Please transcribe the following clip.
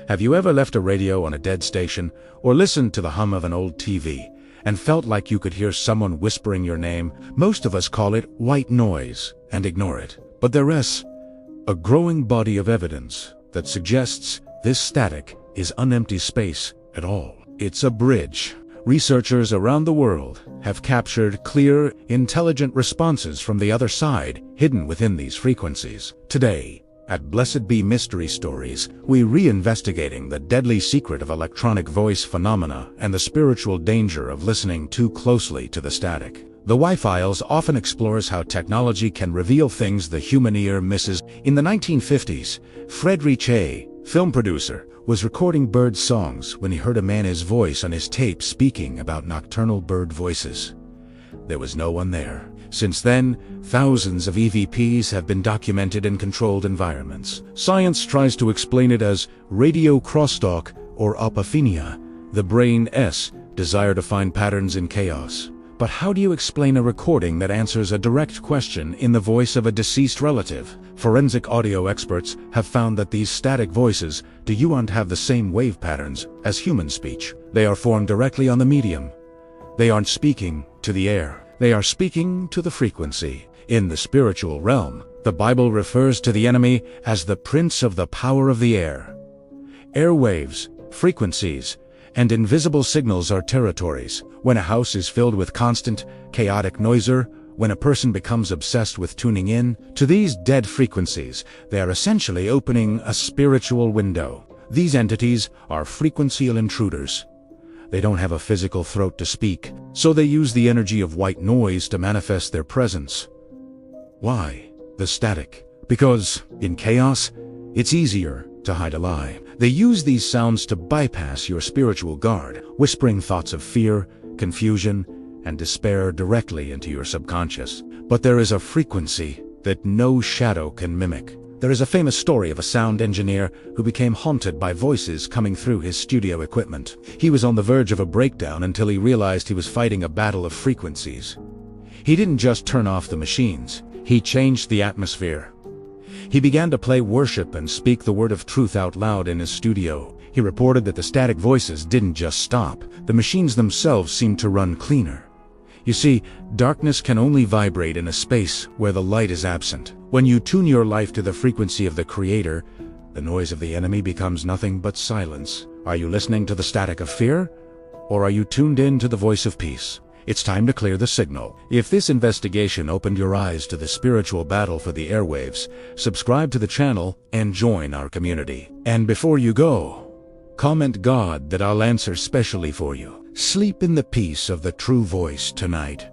Have you ever left a radio on a dead station or listened to the hum of an old TV and felt like you could hear someone whispering your name? Most of us call it white noise and ignore it. But there is a growing body of evidence that suggests this static is unempty space at all. It's a bridge. Researchers around the world have captured clear, intelligent responses from the other side hidden within these frequencies. Today, at Blessed Be Mystery Stories, we're reinvestigating the deadly secret of electronic voice phenomena and the spiritual danger of listening too closely to the static. The Y-Files often explores how technology can reveal things the human ear misses. In the 1950s, Friedrich A., film producer, was recording bird songs when he heard a man's voice on his tape speaking about nocturnal bird voices. There was no one there. Since then, thousands of EVPs have been documented in controlled environments. Science tries to explain it as radio crosstalk or apophenia, the brain's desire to find patterns in chaos. But how do you explain a recording that answers a direct question in the voice of a deceased relative? Forensic audio experts have found that these static voices don't have the same wave patterns as human speech. They are formed directly on the medium. They aren't speaking to the air. They are speaking to the frequency. In the spiritual realm, the Bible refers to the enemy as the prince of the power of the air. Airwaves, frequencies, and invisible signals are territories. When a house is filled with constant, chaotic noiser, when a person becomes obsessed with tuning in to these dead frequencies, they are essentially opening a spiritual window. These entities are frequential intruders. They don't have a physical throat to speak, so they use the energy of white noise to manifest their presence. Why? The static. Because, in chaos, it's easier to hide a lie. They use these sounds to bypass your spiritual guard, whispering thoughts of fear, confusion, and despair directly into your subconscious. But there is a frequency that no shadow can mimic. There is a famous story of a sound engineer who became haunted by voices coming through his studio equipment. He was on the verge of a breakdown until he realized he was fighting a battle of frequencies. He didn't just turn off the machines, he changed the atmosphere. He began to play worship and speak the word of truth out loud in his studio. He reported that the static voices didn't just stop. The machines themselves seemed to run cleaner. You see, darkness can only vibrate in a space where the light is absent. When you tune your life to the frequency of the Creator, the noise of the enemy becomes nothing but silence. Are you listening to the static of fear? Or are you tuned in to the voice of peace? It's time to clear the signal. If this investigation opened your eyes to the spiritual battle for the airwaves, subscribe to the channel and join our community. And before you go, comment God that I'll answer specially for you. Sleep in the peace of the true voice tonight.